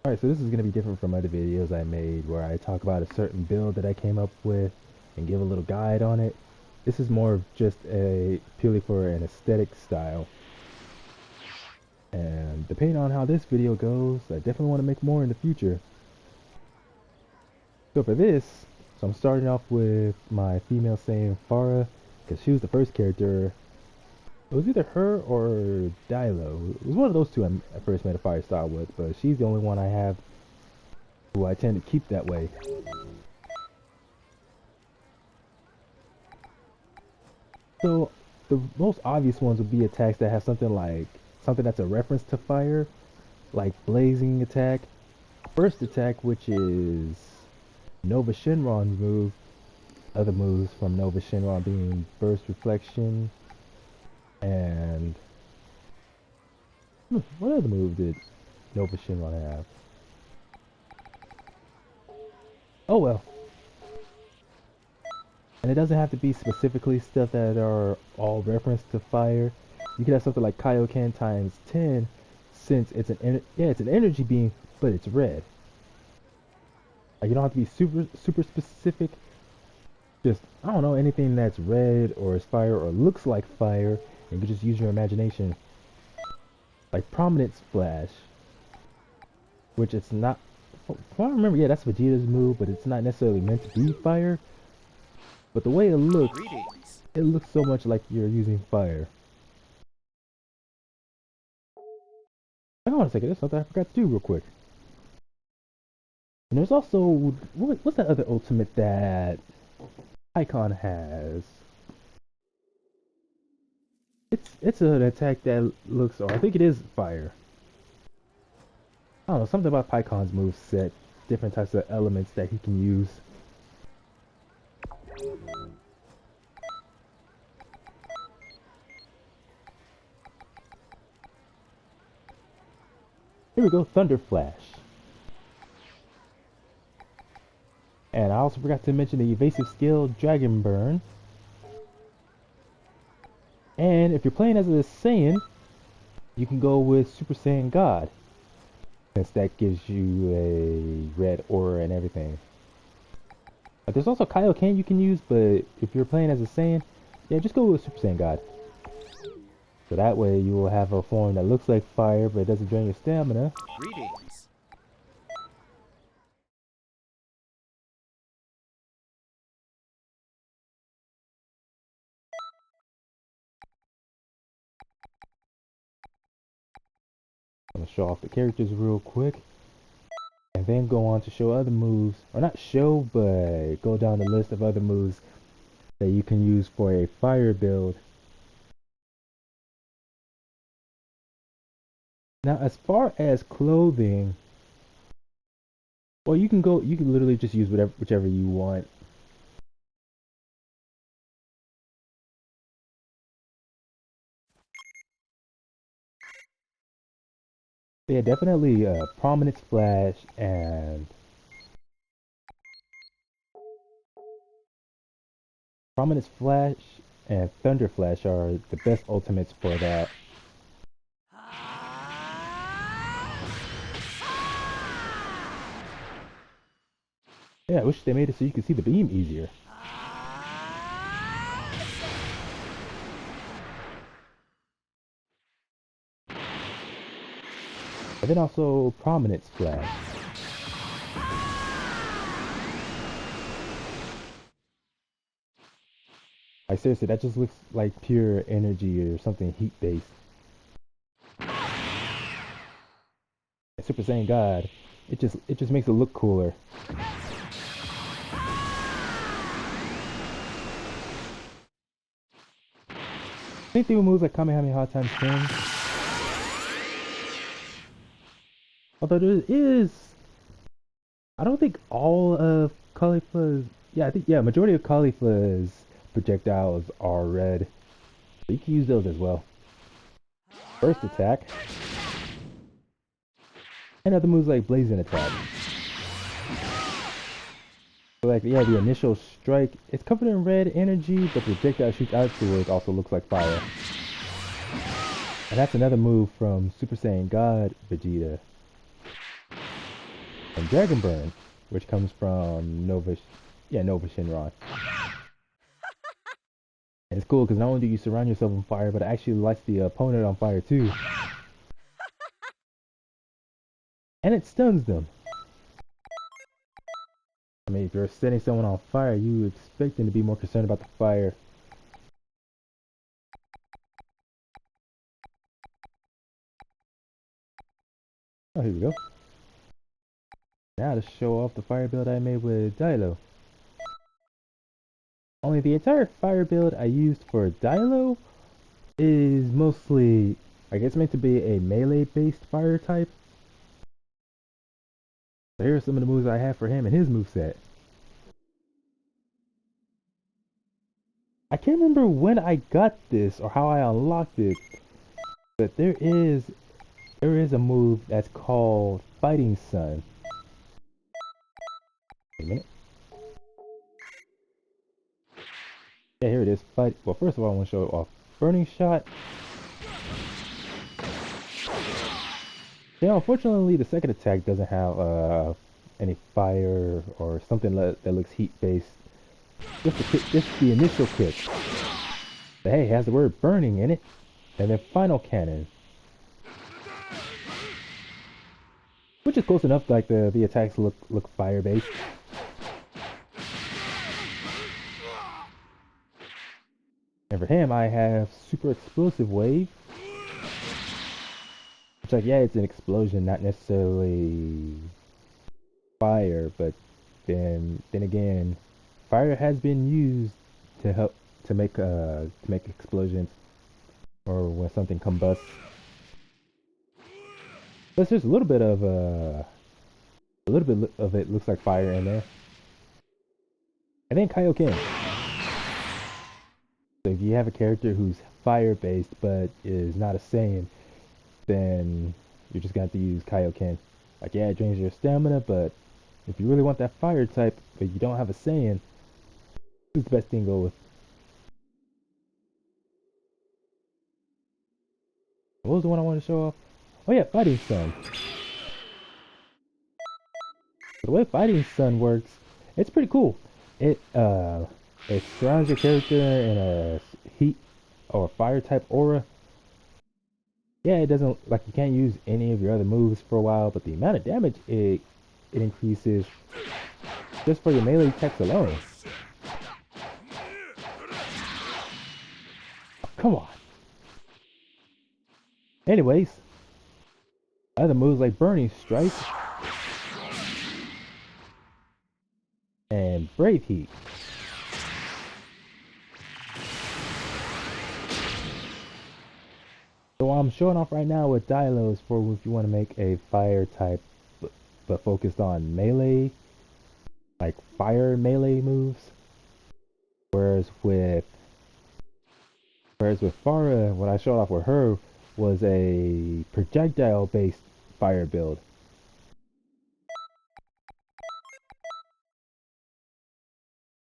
Alright, so this is going to be different from other videos I made where I talk about a certain build that I came up with and give a little guide on it. This is more of just a purely for an aesthetic style. And depending on how this video goes, I definitely want to make more in the future. So for this, I'm starting off with my female Saiyan Farah, because she was the first character. It was either her or Dilo. It was one of those two I first made a fire style with, but she's the only one I have who I tend to keep that way. So the most obvious ones would be attacks that have something that's a reference to fire, like blazing attack, first attack, which is Nova Shinron's move. Other moves from Nova Shinron being burst reflection and what other move did Nova Shinron have? Oh well. And it doesn't have to be specifically stuff that are all referenced to fire. You could have something like Kaioken times 10, since it's it's an energy beam, but it's red. Like, you don't have to be super specific. Just, I don't know, anything that's red or is fire or looks like fire, and you can just use your imagination. Like Prominence Flash, which it's not. If I remember, yeah, that's Vegeta's move, but it's not necessarily meant to be fire. But the way it looks so much like you're using fire. Hang on a second, there's something I forgot to do real quick. And there's also, what's that other ultimate that Icon has? It's an attack that looks, or I think it is fire. I don't know, something about Pycon's move set, different types of elements that he can use. Here we go, Thunder Flash. And I also forgot to mention the evasive skill, Dragon Burn. And if you're playing as a Saiyan, you can go with Super Saiyan God, since that gives you a red aura and everything. But there's also Kaioken you can use, but if you're playing as a Saiyan, yeah, just go with Super Saiyan God. So that way you will have a form that looks like fire, but it doesn't drain your stamina. Greetings. I'm gonna show off the characters real quick, and then go on to show other moves, or not show, but go down the list of other moves that you can use for a fire build. Now, as far as clothing, well, you can literally just use whichever you want. Yeah, definitely Prominence Flash and Thunder Flash are the best ultimates for that. Yeah, I wish they made it so you could see the beam easier. And then also Prominence Flash. Like, seriously, that just looks like pure energy or something heat-based. Super Saiyan God, it just makes it look cooler. Same thing with moves like Kamehameha times 10. Although there is, I don't think all of Caulifla's, majority of Caulifla's projectiles are red. So you can use those as well. First attack. And other moves like Blazing Attack. So like, yeah, the initial strike, it's covered in red energy, but the projectile shoots afterwards also looks like fire. And that's another move from Super Saiyan God Vegeta. and Dragon Burn, which comes from Nova Shinron. And it's cool because not only do you surround yourself on fire, but it actually lights the opponent on fire too. And it stuns them. I mean, if you're setting someone on fire, you expect them to be more concerned about the fire. Oh, here we go. Now to show off the fire build I made with Dilo. Only the entire fire build I used for Dilo is mostly, I guess, meant to be a melee-based fire type. So here are some of the moves I have for him and his moveset. I can't remember when I got this or how I unlocked it, but there is a move that's called Fighting Sun. Wait a minute. Yeah, here it is. Well, first of all, I want to show it off. Burning Shot. Yeah, unfortunately, the second attack doesn't have any fire or something that looks heat-based. Just the initial kick. But hey, it has the word burning in it. And then Final Cannon. Which is close enough, like the attacks look fire-based. And for him, I have Super Explosive Wave. Which, like, yeah, it's an explosion, not necessarily fire, but then again, fire has been used to help to make explosions or when something combusts. But there's a little bit of it looks like fire in there. And then Kaioken. So if you have a character who's fire based but is not a Saiyan, then you're just gonna have to use Kaioken. Like, yeah, it drains your stamina, but if you really want that fire type but you don't have a Saiyan, who's the best thing to go with? What was the one I wanted to show off? Oh yeah, Fighting Sun. The way Fighting Sun works, it's pretty cool. It surrounds your character in a heat or fire type aura. Yeah, it doesn't, like, you can't use any of your other moves for a while, but the amount of damage it increases just for your melee attacks alone. Come on. Anyways, other moves like Burning Strike and Brave Heat. So what I'm showing off right now with Dilo is for if you want to make a fire type but focused on melee, like fire melee moves. Whereas with Farah, what I showed off with her was a projectile based fire build.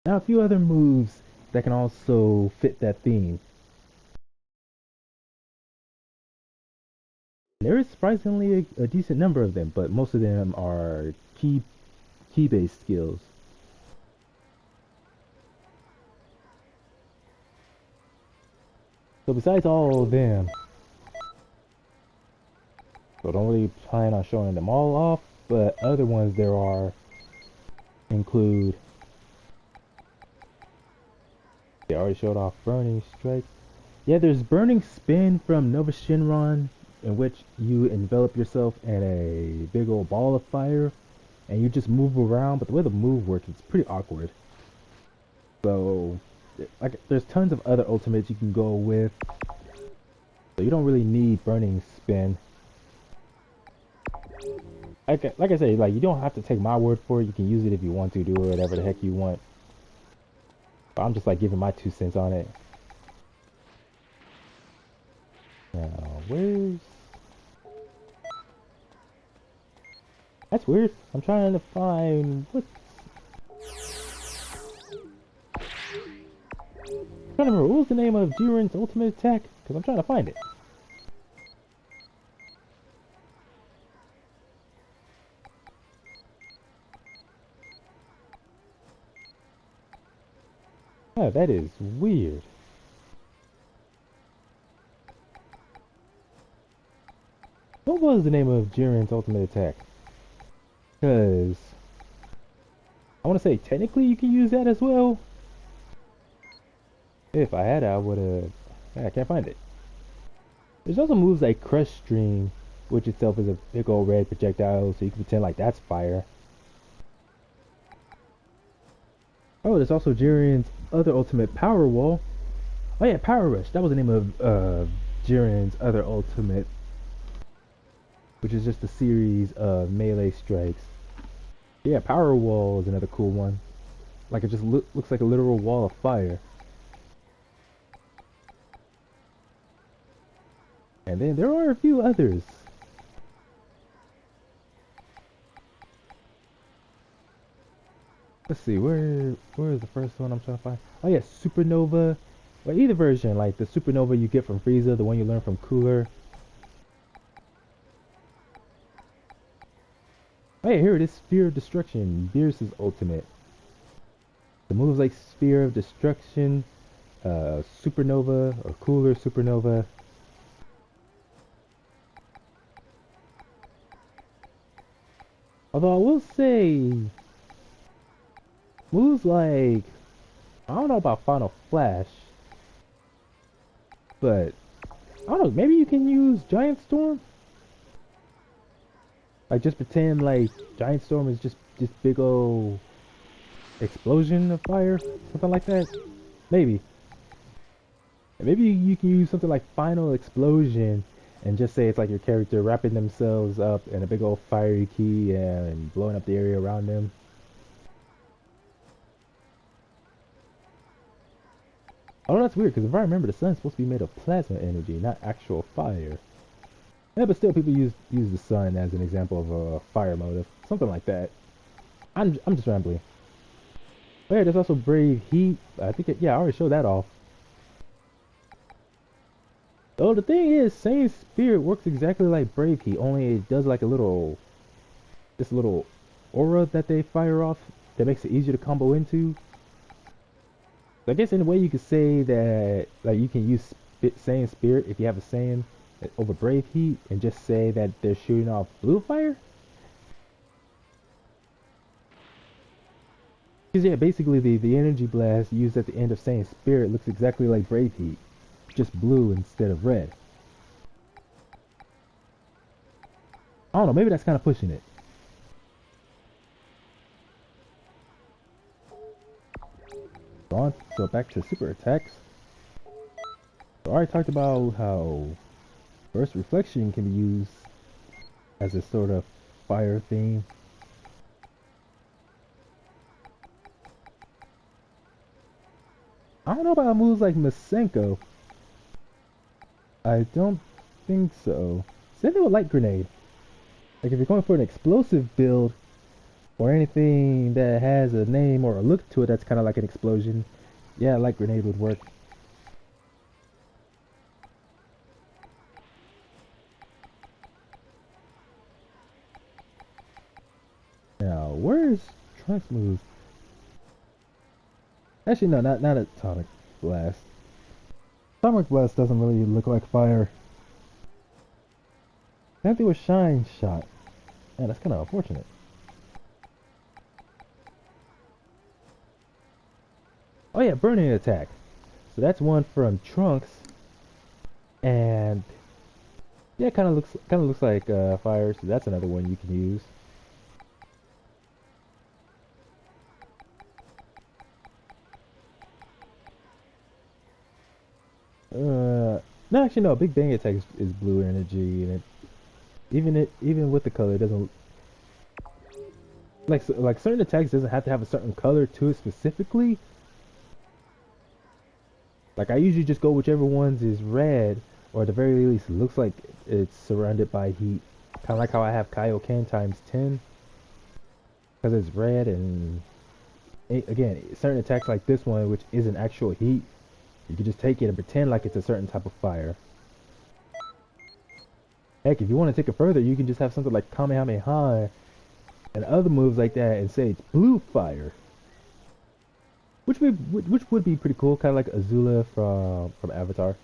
Now a few other moves that can also fit that theme. There is surprisingly a decent number of them, but most of them are key-based skills. So besides all of them, so don't really plan on showing them all off, but other ones there are include, they already showed off Burning Strike. Yeah, there's Burning Spin from Nova Shinron, in which you envelop yourself in a big old ball of fire and you just move around, but the way the move works, it's pretty awkward. So, like, there's tons of other ultimates you can go with, so you don't really need Burning Spin. Like I say, like, you don't have to take my word for it. You can use it if you want to, do whatever the heck you want. But I'm just, like, giving my 2 cents on it. Now, where's... That's weird. I'm trying to find... I'm trying to remember, what was the name of Jiren's ultimate attack? Because I'm trying to find it. Oh, that is weird. What was the name of Jiren's ultimate attack? Because I want to say technically you can use that as well. If I had it, I would have. I can't find it. There's also moves like Crush Stream, which itself is a big old red projectile, so you can pretend like that's fire. Oh, there's also Jiren's other ultimate Power Wall. Oh yeah, Power Rush. That was the name of Jiren's other ultimate, which is just a series of melee strikes. Yeah, Power Wall is another cool one. Like it just looks like a literal wall of fire. And then there are a few others. Let's see, where is the first one I'm trying to find? Oh yeah, Supernova. Well, either version, like the Supernova you get from Frieza, the one you learn from Cooler. Oh yeah, here it is, Sphere of Destruction, Beerus' ultimate. The moves like Sphere of Destruction, Supernova, or Cooler Supernova. Although I will say, moves like, I don't know about Final Flash, but I don't know, maybe you can use Giant Storm? Like just pretend like Giant Storm is just big ol' explosion of fire, something like that. Maybe. And maybe you can use something like Final Explosion and just say it's like your character wrapping themselves up in a big old fiery key and blowing up the area around them. Oh, that's weird, because if I remember, the sun's supposed to be made of plasma energy, not actual fire. Yeah, but still, people use the sun as an example of a fire motive, something like that. I'm just rambling. Oh yeah, there's also Brave Heat. I think yeah, I already showed that off. Oh, the thing is, Saiyan Spirit works exactly like Brave Heat, only it does like this little aura that they fire off that makes it easier to combo into. So I guess in a way you could say that like you can use Saiyan Spirit if you have a Saiyan over Brave Heat and just say that they're shooting off blue fire. Because yeah, basically the energy blast used at the end of Saiyan Spirit looks exactly like Brave Heat, just blue instead of red. I don't know, maybe that's kind of pushing it. So back to super attacks. So I already talked about how Burst Reflection can be used as a sort of fire theme. I don't know about moves like Masenko. I don't think so. Same thing with Light Grenade. Like if you're going for an explosive build or anything that has a name or a look to it that's kind of like an explosion, yeah, Light Grenade would work. Now, where's Trunks moves? Actually, no, not Atomic Blast. Atomic Blast doesn't really look like fire. Same thing with Shine Shot. Yeah, that's kind of unfortunate. Oh yeah, Burning Attack. So that's one from Trunks, and yeah, kind of looks like fire. So that's another one you can use. No, actually no. Big Bang Attack is blue energy, and even with the color, it doesn't like certain attacks doesn't have to have a certain color to it specifically. Like I usually just go whichever ones is red, or at the very least looks like it's surrounded by heat. Kind of like how I have Kaioken times 10, because it's red, and again, certain attacks like this one, which isn't actual heat, you can just take it and pretend like it's a certain type of fire. Heck, if you want to take it further, you can just have something like Kamehameha and other moves like that and say it's blue fire. which would be pretty cool, kind of like Azula from Avatar.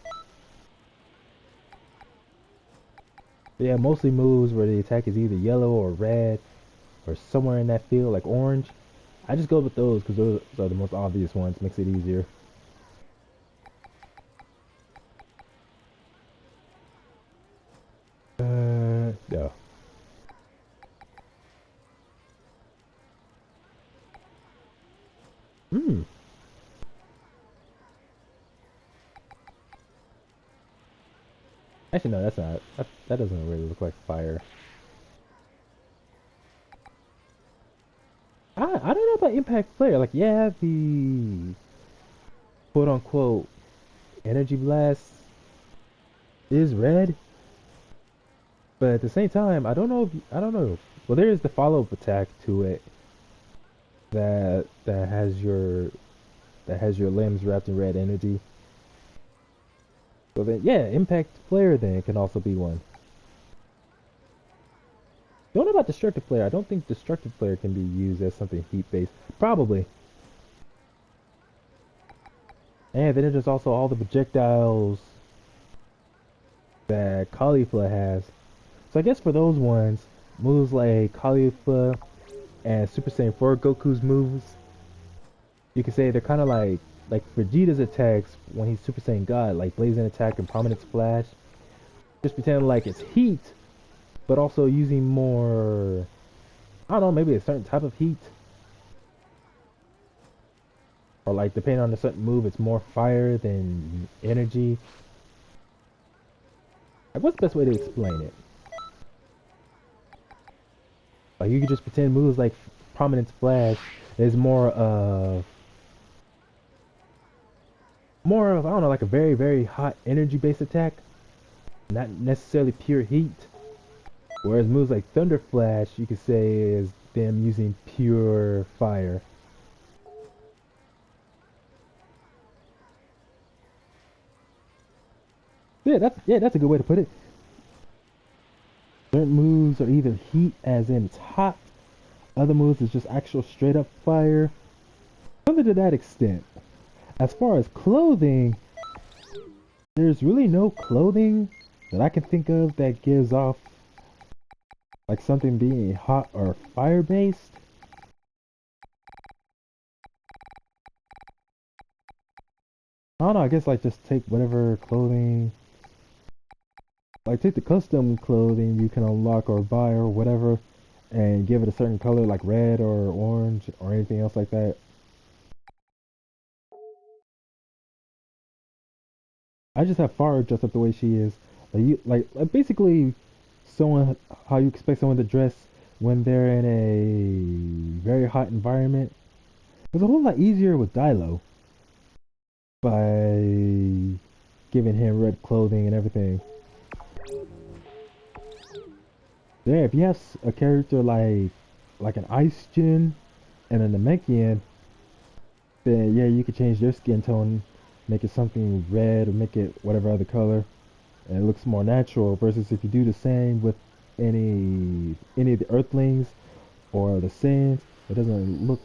Yeah, mostly moves where the attack is either yellow or red or somewhere in that field, like orange. I just go with those because those are the most obvious ones. Makes it easier. Yeah. Hmm. Actually, no, that's not. That doesn't really look like fire. I don't know about impact flare. Like, yeah, the quote unquote energy blast is red, but at the same time, I don't know. Well, there is the follow up attack to it that has your limbs wrapped in red energy. So then, yeah, impact flare then can also be one. Don't know about destructive flare. I don't think destructive flare can be used as something heat based. Probably. And then there's also all the projectiles that Caulifla has. So I guess for those ones, moves like Caulifla and Super Saiyan 4 Goku's moves, you could say they're kind of like Vegeta's attacks when he's Super Saiyan God, like Blazing Attack and Prominence Flash. Just pretending like it's heat, but also using more, I don't know, maybe a certain type of heat. Or like depending on a certain move, it's more fire than energy. Like, what's the best way to explain it? Like you could just pretend moves like Prominence Flash is more of I don't know, like a very very hot energy based attack, not necessarily pure heat. Whereas moves like Thunder Flash, you could say is them using pure fire. Yeah, that's a good way to put it. Certain moves are either heat, as in it's hot. Other moves is just actual straight up fire. Something to that extent. As far as clothing, there's really no clothing that I can think of that gives off like something being hot or fire based. I don't know, I guess like just take whatever clothing, like take the custom clothing you can unlock or buy or whatever and give it a certain color like red or orange or anything else like that. I just have Far dressed up the way she is. Like basically someone how you expect someone to dress when they're in a very hot environment. It's a whole lot easier with Dilo by giving him red clothing and everything. Yeah, if you have a character like an Ice Jin and a Namekian, then yeah, you could change their skin tone, make it something red or make it whatever other color, and it looks more natural. Versus if you do the same with any of the Earthlings or the Saiyans, it doesn't look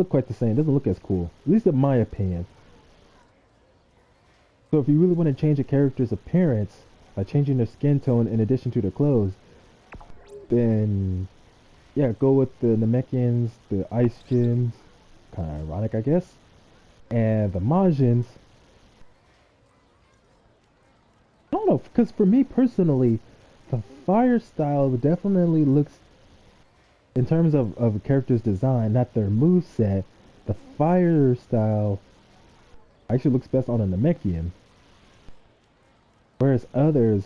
quite the same. It doesn't look as cool, at least in my opinion. So if you really want to change a character's appearance by changing their skin tone in addition to their clothes, then yeah, go with the Namekians, the Ice Gens, kind of ironic, I guess, and the Majins. I don't know, because for me personally, the fire style definitely looks, in terms of a character's design, not their move set, the fire style actually looks best on a Namekian. Whereas others,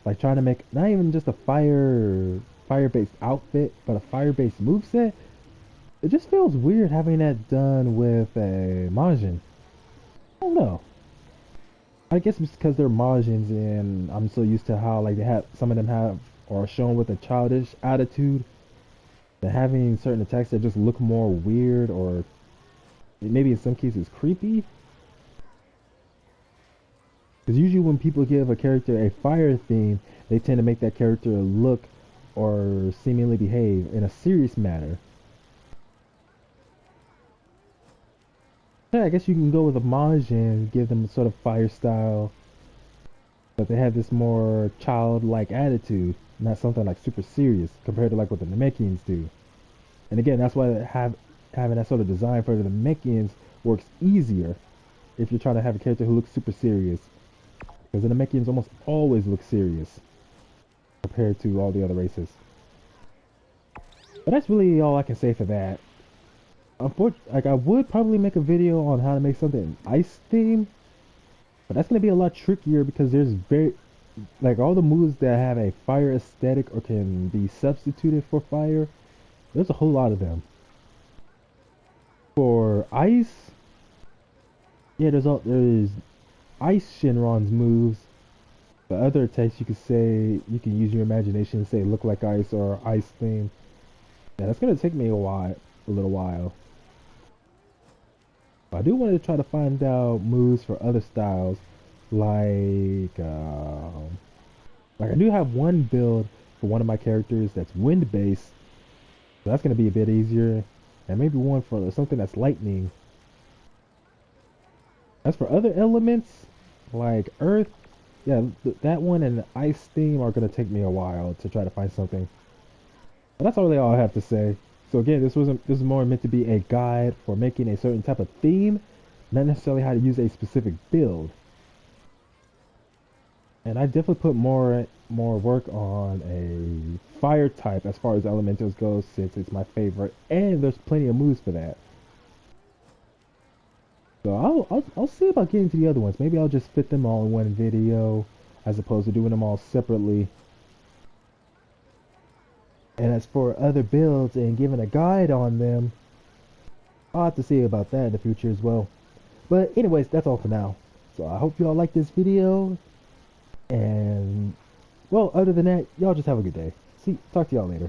like trying to make not even just a fire-based outfit, but a fire-based moveset, it just feels weird having that done with a Majin. I don't know. I guess it's because they're Majins and I'm so used to how like they have some of them have or are shown with a childish attitude that having certain attacks that just look more weird or maybe in some cases creepy. Because usually when people give a character a fire theme, they tend to make that character look or seemingly behave in a serious manner. Yeah, I guess you can go with a Maj and give them sort of fire style, but they have this more childlike attitude, not something like super serious compared to like what the Namekians do. And again, that's why having that sort of design for the Namekians works easier if you're trying to have a character who looks super serious, because the Namekians almost always look serious compared to all the other races. But that's really all I can say for that. Unfortunately, like I would probably make a video on how to make something ice theme, but that's gonna be a lot trickier because there's very like all the moves that have a fire aesthetic or can be substituted for fire. There's a whole lot of them. For ice, yeah, there's ice Shinron's moves. The other attacks you could say you can use your imagination and say look like ice or ice theme. Yeah, that's gonna take me a little while. I do want to try to find out moves for other styles, like like I do have one build for one of my characters that's wind based, so that's gonna be a bit easier, and maybe one for something that's lightning. As for other elements, like earth, yeah, that one and the ice theme are gonna take me a while to try to find something. But that's really all I have to say. So again, this is more meant to be a guide for making a certain type of theme, not necessarily how to use a specific build. And I definitely put more work on a fire type as far as elementals goes, since it's my favorite, and there's plenty of moves for that. So I'll see about getting to the other ones. Maybe I'll just fit them all in one video as opposed to doing them all separately. And as for other builds and giving a guide on them, I'll have to see about that in the future as well. But anyways, that's all for now. So I hope y'all like this video. And, well, other than that, y'all just have a good day. Talk to y'all later.